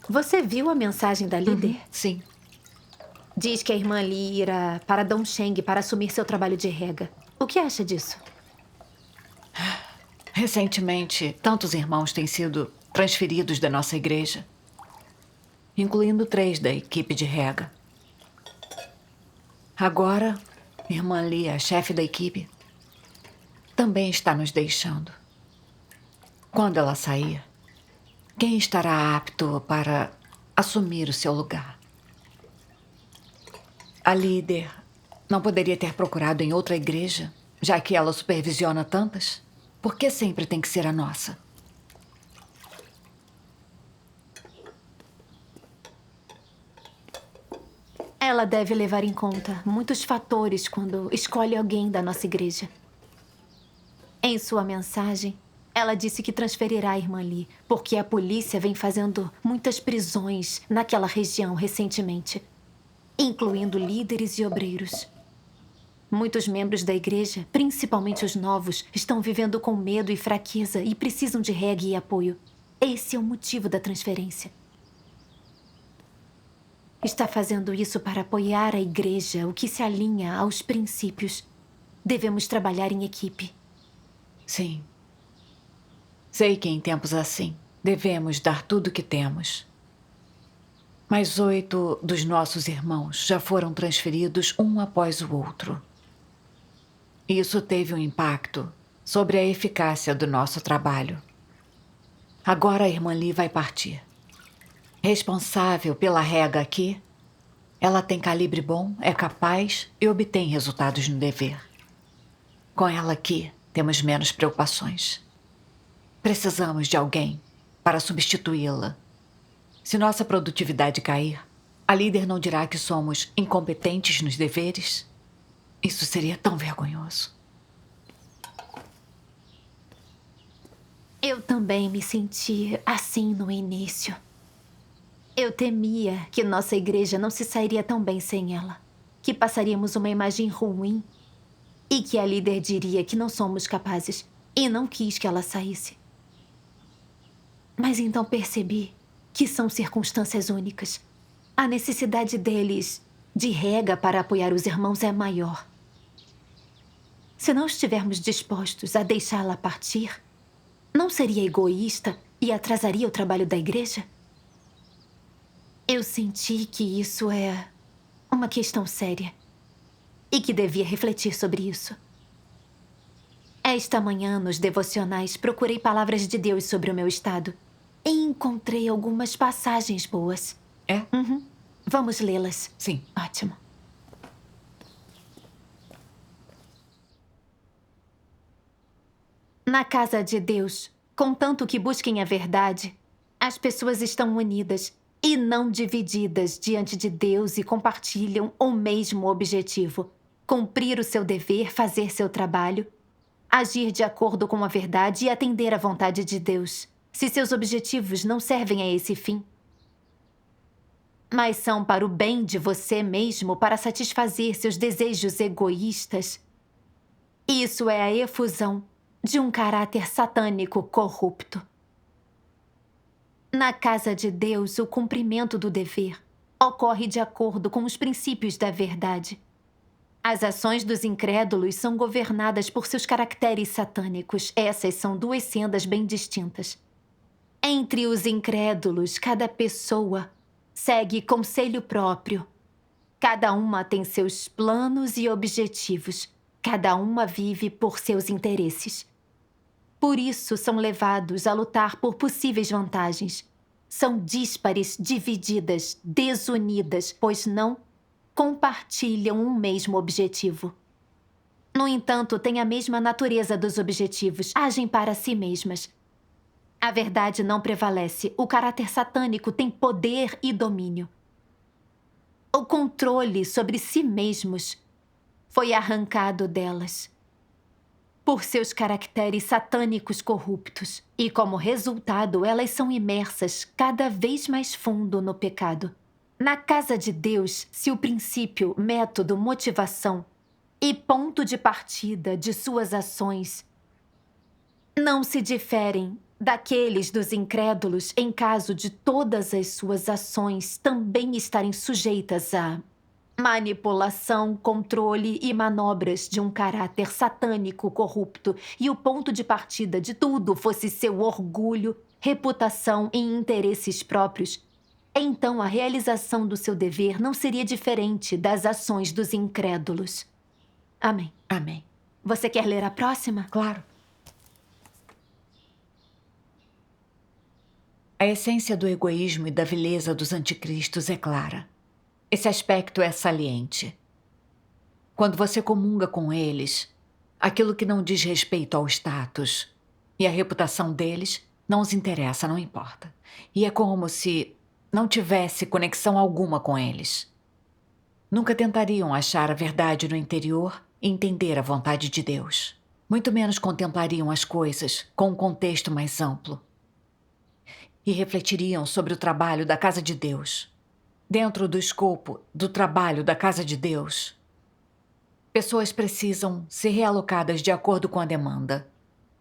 Você viu a mensagem da líder? Sim. Diz que a irmã Li irá para Dongsheng para assumir seu trabalho de rega. O que acha disso? Recentemente, tantos irmãos têm sido transferidos da nossa igreja, incluindo 3 da equipe de rega. Agora, irmã Li, a chefe da equipe, também está nos deixando. Quando ela sair, quem estará apto para assumir o seu lugar? A líder não poderia ter procurado em outra igreja, já que ela supervisiona tantas? Por que sempre tem que ser a nossa? Ela deve levar em conta muitos fatores quando escolhe alguém da nossa igreja. Em sua mensagem, ela disse que transferirá a irmã Li, porque a polícia vem fazendo muitas prisões naquela região recentemente, incluindo líderes e obreiros. Muitos membros da igreja, principalmente os novos, estão vivendo com medo e fraqueza e precisam de rega e apoio. Esse é o motivo da transferência. Está fazendo isso para apoiar a igreja, o que se alinha aos princípios. Devemos trabalhar em equipe. Sim. Sei que em tempos assim, devemos dar tudo o que temos. Mas 8 dos nossos irmãos já foram transferidos um após o outro. Isso teve um impacto sobre a eficácia do nosso trabalho. Agora a irmã Li vai partir. Responsável pela rega aqui, ela tem calibre bom, é capaz e obtém resultados no dever. Com ela aqui, temos menos preocupações. Precisamos de alguém para substituí-la. Se nossa produtividade cair, a líder não dirá que somos incompetentes nos deveres? Isso seria tão vergonhoso. Eu também me senti assim no início. Eu temia que nossa igreja não se sairia tão bem sem ela, que passaríamos uma imagem ruim e que a líder diria que não somos capazes e não quis que ela saísse. Mas então percebi que são circunstâncias únicas. A necessidade deles de rega para apoiar os irmãos é maior. Se não estivermos dispostos a deixá-la partir, não seria egoísta e atrasaria o trabalho da igreja? Eu senti que isso é uma questão séria e que devia refletir sobre isso. Esta manhã, nos devocionais, procurei palavras de Deus sobre o meu estado e encontrei algumas passagens boas. É? Vamos lê-las. Sim. Ótimo. Na casa de Deus, contanto que busquem a verdade, as pessoas estão unidas e não divididas diante de Deus e compartilham o mesmo objetivo: cumprir o seu dever, fazer seu trabalho, agir de acordo com a verdade e atender à vontade de Deus, se seus objetivos não servem a esse fim. Mas são para o bem de você mesmo, para satisfazer seus desejos egoístas. Isso é a efusão de um caráter satânico corrupto. Na casa de Deus, o cumprimento do dever ocorre de acordo com os princípios da verdade. As ações dos incrédulos são governadas por seus caracteres satânicos. Essas são 2 sendas bem distintas. Entre os incrédulos, cada pessoa segue conselho próprio. Cada uma tem seus planos e objetivos. Cada uma vive por seus interesses. Por isso, são levados a lutar por possíveis vantagens. São díspares, divididas, desunidas, pois não compartilham um mesmo objetivo. No entanto, têm a mesma natureza dos objetivos, agem para si mesmas. A verdade não prevalece. O caráter satânico tem poder e domínio. O controle sobre si mesmos foi arrancado delas por seus caracteres satânicos corruptos. E, como resultado, elas são imersas cada vez mais fundo no pecado. Na casa de Deus, se o princípio, método, motivação e ponto de partida de suas ações não se diferem daqueles dos incrédulos em caso de todas as suas ações também estarem sujeitas a manipulação, controle e manobras de um caráter satânico corrupto, e o ponto de partida de tudo fosse seu orgulho, reputação e interesses próprios, então a realização do seu dever não seria diferente das ações dos incrédulos. Amém. Amém. Você quer ler a próxima? Claro. A essência do egoísmo e da vileza dos anticristos é clara. Esse aspecto é saliente. Quando você comunga com eles, aquilo que não diz respeito ao status e à reputação deles não os interessa, não importa. E é como se não tivesse conexão alguma com eles. Nunca tentariam achar a verdade no interior e entender a vontade de Deus. Muito menos contemplariam as coisas com um contexto mais amplo. E refletiriam sobre o trabalho da casa de Deus. Dentro do escopo do trabalho da casa de Deus, pessoas precisam ser realocadas de acordo com a demanda.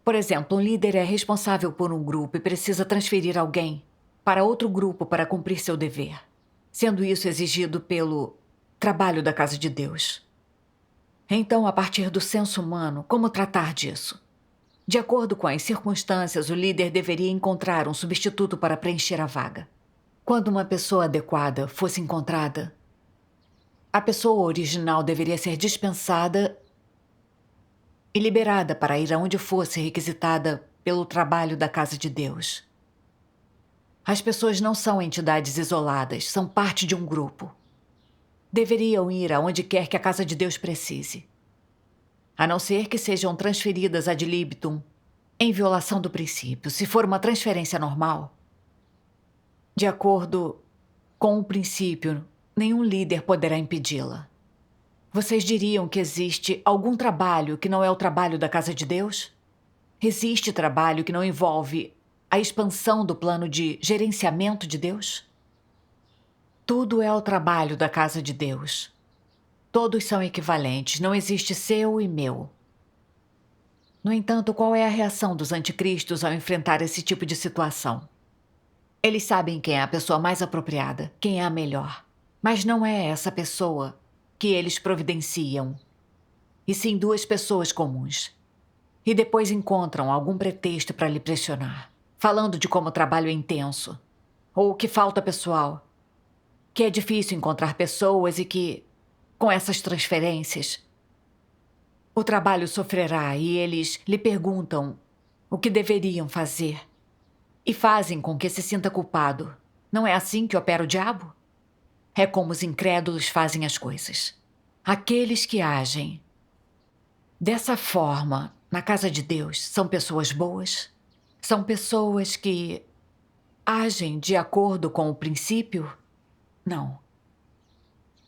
Por exemplo, um líder é responsável por um grupo e precisa transferir alguém para outro grupo para cumprir seu dever, sendo isso exigido pelo trabalho da casa de Deus. Então, a partir do senso humano, como tratar disso? De acordo com as circunstâncias, o líder deveria encontrar um substituto para preencher a vaga. Quando uma pessoa adequada fosse encontrada, a pessoa original deveria ser dispensada e liberada para ir aonde fosse requisitada pelo trabalho da casa de Deus. As pessoas não são entidades isoladas, são parte de um grupo. Deveriam ir aonde quer que a casa de Deus precise, a não ser que sejam transferidas ad libitum em violação do princípio. Se for uma transferência normal, de acordo com o princípio, nenhum líder poderá impedi-la. Vocês diriam que existe algum trabalho que não é o trabalho da casa de Deus? Existe trabalho que não envolve a expansão do plano de gerenciamento de Deus? Tudo é o trabalho da casa de Deus. Todos são equivalentes, não existe seu e meu. No entanto, qual é a reação dos anticristos ao enfrentar esse tipo de situação? Eles sabem quem é a pessoa mais apropriada, quem é a melhor. Mas não é essa pessoa que eles providenciam, e sim duas pessoas comuns. E depois encontram algum pretexto para lhe pressionar, falando de como o trabalho é intenso, ou que falta pessoal, que é difícil encontrar pessoas e que, com essas transferências, o trabalho sofrerá, e eles lhe perguntam o que deveriam fazer. E fazem com que se sinta culpado. Não é assim que opera o diabo? É como os incrédulos fazem as coisas. Aqueles que agem dessa forma na casa de Deus são pessoas boas? São pessoas que agem de acordo com o princípio? Não.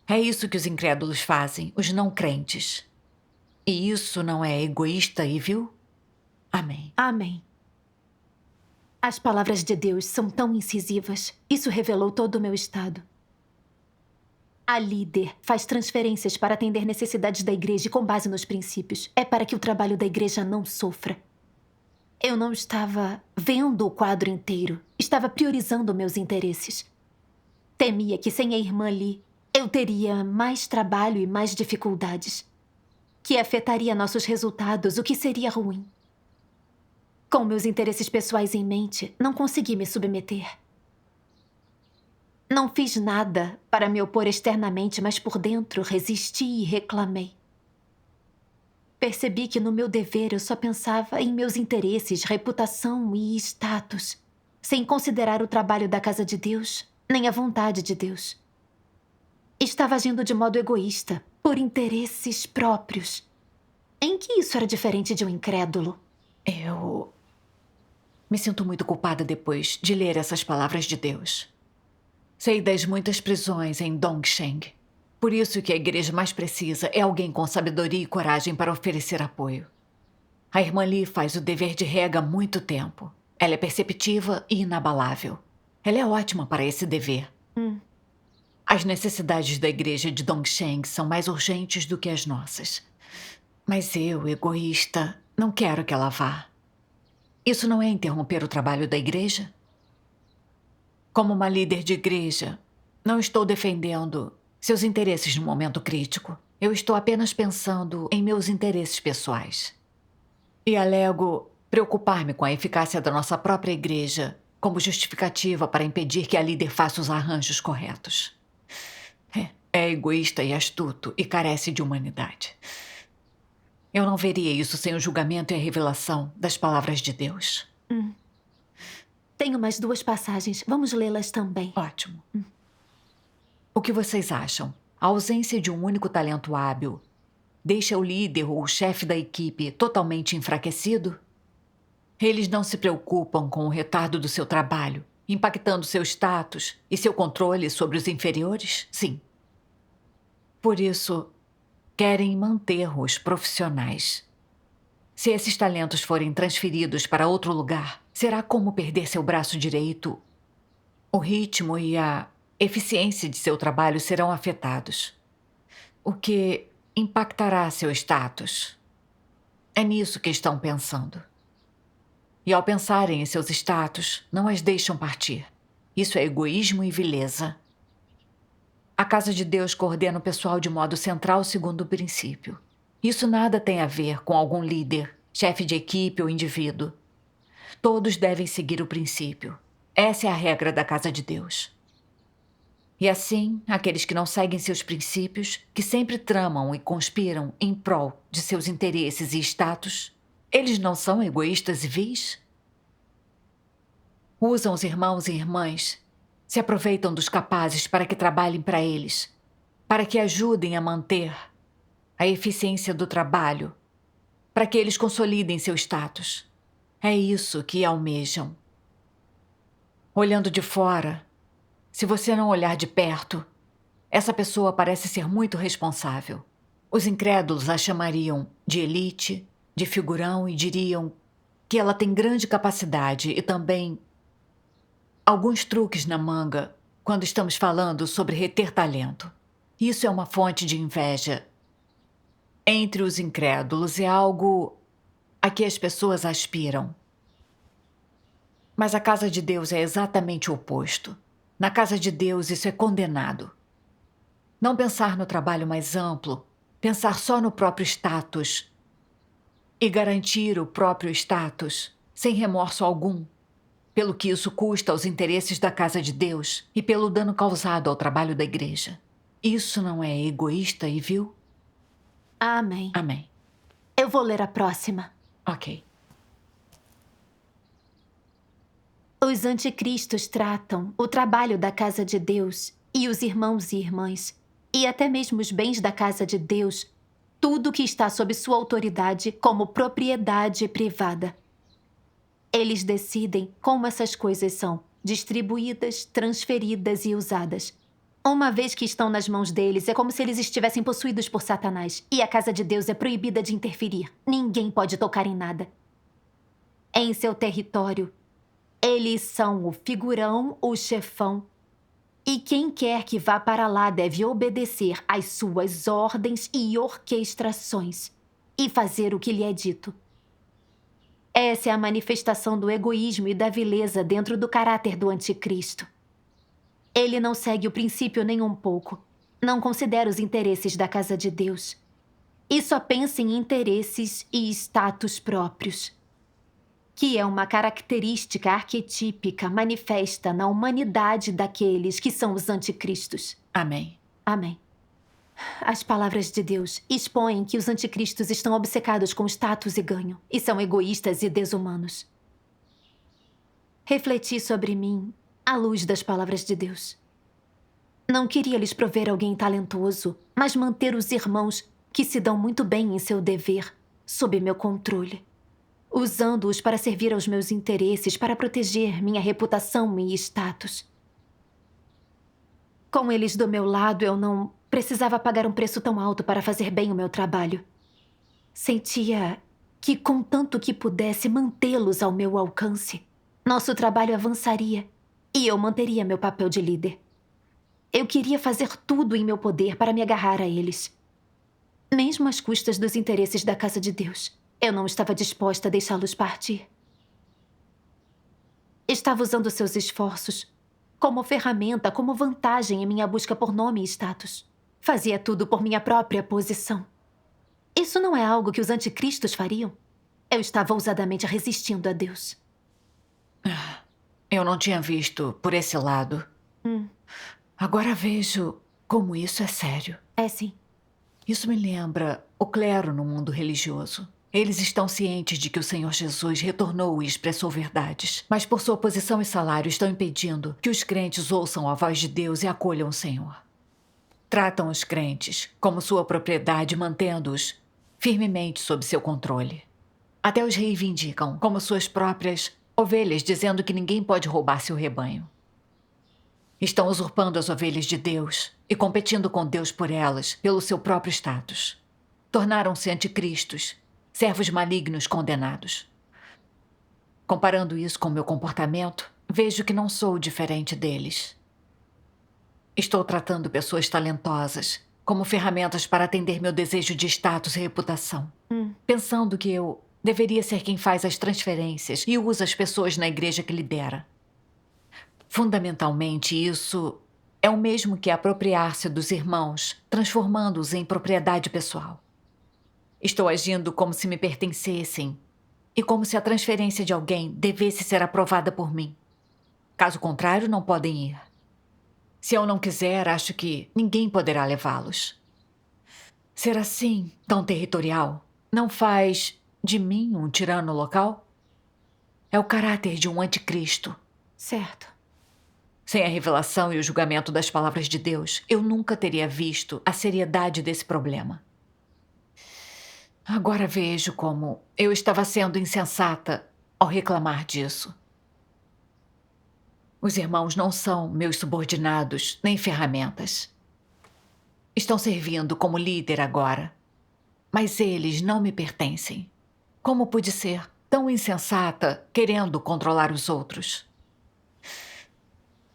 É isso que os incrédulos fazem, os não crentes. E isso não é egoísta e vil? Amém. Amém. As palavras de Deus são tão incisivas. Isso revelou todo o meu estado. A líder faz transferências para atender necessidades da igreja com base nos princípios. É para que o trabalho da igreja não sofra. Eu não estava vendo o quadro inteiro. Estava priorizando meus interesses. Temia que sem a irmã Lee, eu teria mais trabalho e mais dificuldades, que afetaria nossos resultados, o que seria ruim. Com meus interesses pessoais em mente, não consegui me submeter. Não fiz nada para me opor externamente, mas por dentro resisti e reclamei. Percebi que no meu dever eu só pensava em meus interesses, reputação e status, sem considerar o trabalho da casa de Deus, nem a vontade de Deus. Estava agindo de modo egoísta, por interesses próprios. Em que isso era diferente de um incrédulo? Eu me sinto muito culpada depois de ler essas palavras de Deus. Sei das muitas prisões em Dongsheng. Por isso que a igreja mais precisa é alguém com sabedoria e coragem para oferecer apoio. A irmã Lee faz o dever de rega há muito tempo. Ela é perceptiva e inabalável. Ela é ótima para esse dever. As necessidades da igreja de Dongsheng são mais urgentes do que as nossas. Mas eu, egoísta, não quero que ela vá. Isso não é interromper o trabalho da igreja? Como uma líder de igreja, não estou defendendo seus interesses no momento crítico. Eu estou apenas pensando em meus interesses pessoais. E alego preocupar-me com a eficácia da nossa própria igreja como justificativa para impedir que a líder faça os arranjos corretos. É egoísta e astuto e carece de humanidade. Eu não veria isso sem o julgamento e a revelação das palavras de Deus. Tenho mais 2 passagens. Vamos lê-las também. Ótimo. O que vocês acham? A ausência de um único talento hábil deixa o líder ou o chefe da equipe totalmente enfraquecido? Eles não se preocupam com o retardo do seu trabalho, impactando seu status e seu controle sobre os inferiores? Sim. Por isso, querem manter os profissionais. Se esses talentos forem transferidos para outro lugar, será como perder seu braço direito. O ritmo e a eficiência de seu trabalho serão afetados, o que impactará seu status. É nisso que estão pensando. E ao pensarem em seus status, não as deixam partir. Isso é egoísmo e vileza. A Casa de Deus coordena o pessoal de modo central segundo o princípio. Isso nada tem a ver com algum líder, chefe de equipe ou indivíduo. Todos devem seguir o princípio. Essa é a regra da Casa de Deus. E assim, aqueles que não seguem seus princípios, que sempre tramam e conspiram em prol de seus interesses e status, eles não são egoístas e vis? Usam os irmãos e irmãs, se aproveitam dos capazes para que trabalhem para eles, para que ajudem a manter a eficiência do trabalho, para que eles consolidem seu status. É isso que almejam. Olhando de fora, se você não olhar de perto, essa pessoa parece ser muito responsável. Os incrédulos a chamariam de elite, de figurão e diriam que ela tem grande capacidade e também alguns truques na manga quando estamos falando sobre reter talento. Isso é uma fonte de inveja entre os incrédulos, é algo a que as pessoas aspiram. Mas a Casa de Deus é exatamente o oposto. Na Casa de Deus, isso é condenado. Não pensar no trabalho mais amplo, pensar só no próprio status e garantir o próprio status sem remorso algum, pelo que isso custa aos interesses da Casa de Deus e pelo dano causado ao trabalho da igreja. Isso não é egoísta e vil? Amém. Amém. Eu vou ler a próxima. Ok. Os anticristos tratam o trabalho da Casa de Deus e os irmãos e irmãs, e até mesmo os bens da Casa de Deus, tudo que está sob sua autoridade, como propriedade privada. Eles decidem como essas coisas são distribuídas, transferidas e usadas. Uma vez que estão nas mãos deles, é como se eles estivessem possuídos por Satanás, e a Casa de Deus é proibida de interferir. Ninguém pode tocar em nada. Em seu território, eles são o figurão, o chefão, e quem quer que vá para lá deve obedecer às suas ordens e orquestrações e fazer o que lhe é dito. Essa é a manifestação do egoísmo e da vileza dentro do caráter do anticristo. Ele não segue o princípio nem um pouco, não considera os interesses da Casa de Deus e só pensa em interesses e status próprios, que é uma característica arquetípica manifesta na humanidade daqueles que são os anticristos. Amém. Amém. As palavras de Deus expõem que os anticristos estão obcecados com status e ganho, e são egoístas e desumanos. Refleti sobre mim à luz das palavras de Deus. Não queria lhes prover alguém talentoso, mas manter os irmãos que se dão muito bem em seu dever sob meu controle, usando-os para servir aos meus interesses, para proteger minha reputação e status. Com eles do meu lado, eu não precisava pagar um preço tão alto para fazer bem o meu trabalho. Sentia que, contanto que pudesse mantê-los ao meu alcance, nosso trabalho avançaria e eu manteria meu papel de líder. Eu queria fazer tudo em meu poder para me agarrar a eles, mesmo às custas dos interesses da Casa de Deus. Eu não estava disposta a deixá-los partir. Estava usando seus esforços como ferramenta, como vantagem em minha busca por nome e status. Fazia tudo por minha própria posição. Isso não é algo que os anticristos fariam? Eu estava ousadamente resistindo a Deus. Eu não tinha visto por esse lado. Agora vejo como isso é sério. É sim. Isso me lembra o clero no mundo religioso. Eles estão cientes de que o Senhor Jesus retornou e expressou verdades, mas por sua posição e salário estão impedindo que os crentes ouçam a voz de Deus e acolham o Senhor. Tratam os crentes como sua propriedade, mantendo-os firmemente sob seu controle. Até os reivindicam como suas próprias ovelhas, dizendo que ninguém pode roubar seu rebanho. Estão usurpando as ovelhas de Deus e competindo com Deus por elas, pelo seu próprio status. Tornaram-se anticristos, servos malignos condenados. Comparando isso com meu comportamento, vejo que não sou diferente deles. Estou tratando pessoas talentosas como ferramentas para atender meu desejo de status e reputação. Pensando que eu deveria ser quem faz as transferências e usa as pessoas na igreja que lidera. Fundamentalmente, isso é o mesmo que apropriar-se dos irmãos, transformando-os em propriedade pessoal. Estou agindo como se me pertencessem e como se a transferência de alguém devesse ser aprovada por mim. Caso contrário, não podem ir. Se eu não quiser, acho que ninguém poderá levá-los. Ser assim, tão territorial, não faz de mim um tirano local? É o caráter de um anticristo. Certo. Sem a revelação e o julgamento das palavras de Deus, eu nunca teria visto a seriedade desse problema. Agora vejo como eu estava sendo insensata ao reclamar disso. Os irmãos não são meus subordinados nem ferramentas. Estão servindo como líder agora, mas eles não me pertencem. Como pude ser tão insensata querendo controlar os outros?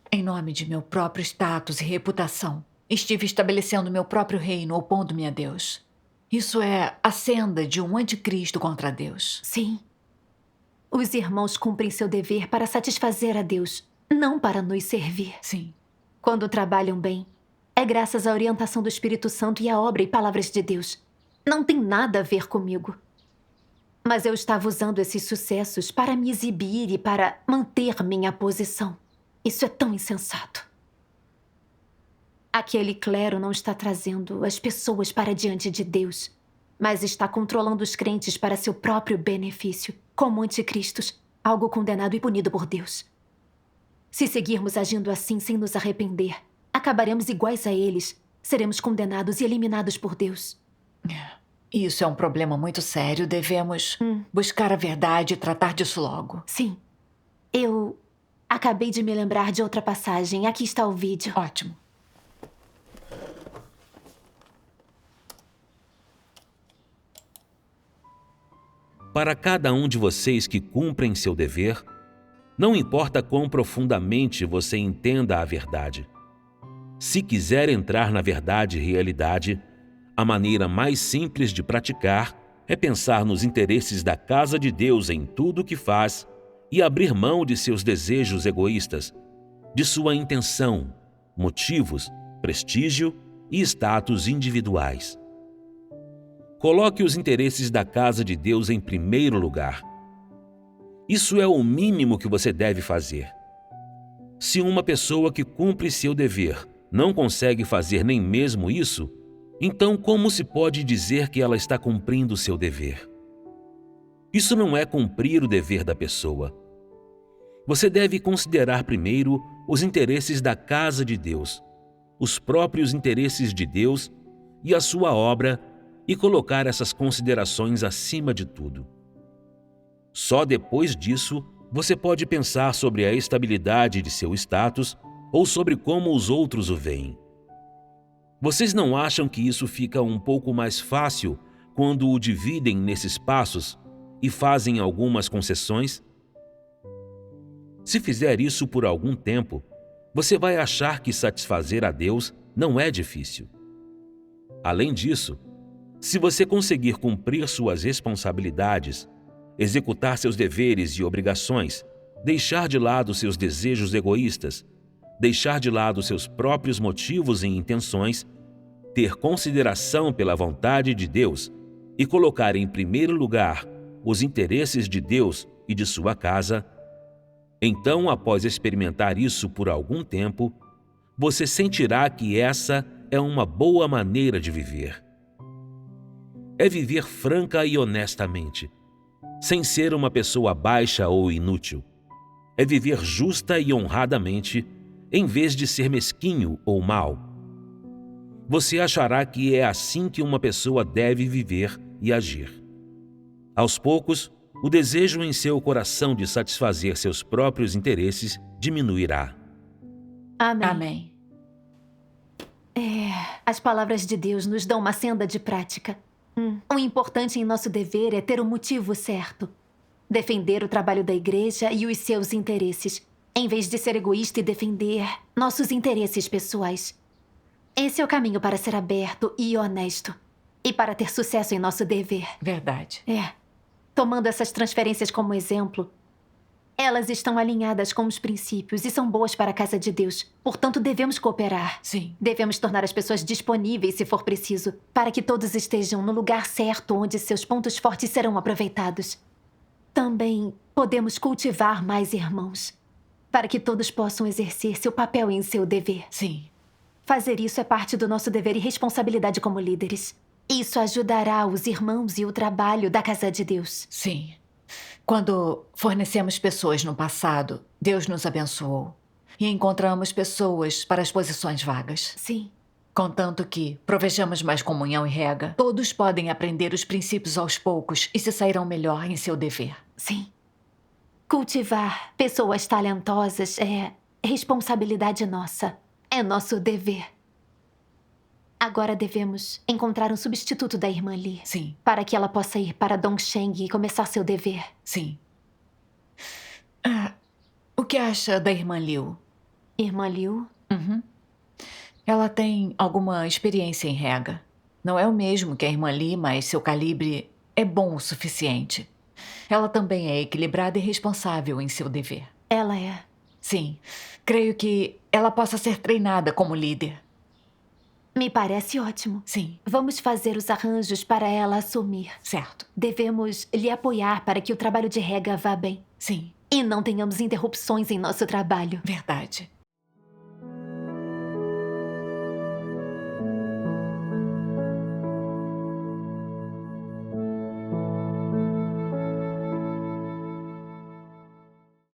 Em nome de meu próprio status e reputação, estive estabelecendo meu próprio reino, opondo-me a Deus. Isso é a senda de um anticristo contra Deus. Sim. Os irmãos cumprem seu dever para satisfazer a Deus, não para nos servir. Sim. Quando trabalham bem, é graças à orientação do Espírito Santo e à obra e palavras de Deus. Não tem nada a ver comigo. Mas eu estava usando esses sucessos para me exibir e para manter minha posição. Isso é tão insensato. Aquele clero não está trazendo as pessoas para diante de Deus, mas está controlando os crentes para seu próprio benefício, como anticristos, algo condenado e punido por Deus. Se seguirmos agindo assim sem nos arrepender, acabaremos iguais a eles, seremos condenados e eliminados por Deus. Isso é um problema muito sério. Devemos buscar a verdade e tratar disso logo. Sim. Eu acabei de me lembrar de outra passagem. Aqui está o vídeo. Ótimo. Para cada um de vocês que cumprem seu dever, não importa quão profundamente você entenda a verdade. Se quiser entrar na verdade e realidade, a maneira mais simples de praticar é pensar nos interesses da casa de Deus em tudo o que faz e abrir mão de seus desejos egoístas, de sua intenção, motivos, prestígio e status individuais. Coloque os interesses da casa de Deus em primeiro lugar. Isso é o mínimo que você deve fazer. Se uma pessoa que cumpre seu dever não consegue fazer nem mesmo isso, então como se pode dizer que ela está cumprindo seu dever? Isso não é cumprir o dever da pessoa. Você deve considerar primeiro os interesses da casa de Deus, os próprios interesses de Deus e a sua obra, e colocar essas considerações acima de tudo. Só depois disso, você pode pensar sobre a estabilidade de seu status ou sobre como os outros o veem. Vocês não acham que isso fica um pouco mais fácil quando o dividem nesses passos e fazem algumas concessões? Se fizer isso por algum tempo, você vai achar que satisfazer a Deus não é difícil. Além disso, se você conseguir cumprir suas responsabilidades, executar seus deveres e obrigações, deixar de lado seus desejos egoístas, deixar de lado seus próprios motivos e intenções, ter consideração pela vontade de Deus e colocar em primeiro lugar os interesses de Deus e de sua casa, então, após experimentar isso por algum tempo, você sentirá que essa é uma boa maneira de viver. É viver franca e honestamente, sem ser uma pessoa baixa ou inútil. É viver justa e honradamente, em vez de ser mesquinho ou mau. Você achará que é assim que uma pessoa deve viver e agir. Aos poucos, o desejo em seu coração de satisfazer seus próprios interesses diminuirá. Amém. Amém. As palavras de Deus nos dão uma senda de prática. O importante em nosso dever é ter o motivo certo. Defender o trabalho da igreja e os seus interesses, em vez de ser egoísta e defender nossos interesses pessoais. Esse é o caminho para ser aberto e honesto. E para ter sucesso em nosso dever. Verdade. Tomando essas transferências como exemplo, elas estão alinhadas com os princípios e são boas para a casa de Deus. Portanto, devemos cooperar. Sim. Devemos tornar as pessoas disponíveis, se for preciso, para que todos estejam no lugar certo onde seus pontos fortes serão aproveitados. Também podemos cultivar mais irmãos, para que todos possam exercer seu papel em seu dever. Sim. Fazer isso é parte do nosso dever e responsabilidade como líderes. Isso ajudará os irmãos e o trabalho da casa de Deus. Sim. Quando fornecemos pessoas no passado, Deus nos abençoou. E encontramos pessoas para as posições vagas. Sim. Contanto que provejamos mais comunhão e rega, todos podem aprender os princípios aos poucos e se sairão melhor em seu dever. Sim. Cultivar pessoas talentosas é responsabilidade nossa. É nosso dever. Agora devemos encontrar um substituto da irmã Lee. Sim. Para que ela possa ir para Dongsheng e começar seu dever. Sim. O que acha da irmã Liu? Irmã Liu? Ela tem alguma experiência em rega. Não é o mesmo que a irmã Lee, mas seu calibre é bom o suficiente. Ela também é equilibrada e responsável em seu dever. Ela é. Sim. Creio que ela possa ser treinada como líder. Me parece ótimo. Sim. Vamos fazer os arranjos para ela assumir. Certo. Devemos lhe apoiar para que o trabalho de rega vá bem. Sim. E não tenhamos interrupções em nosso trabalho. Verdade.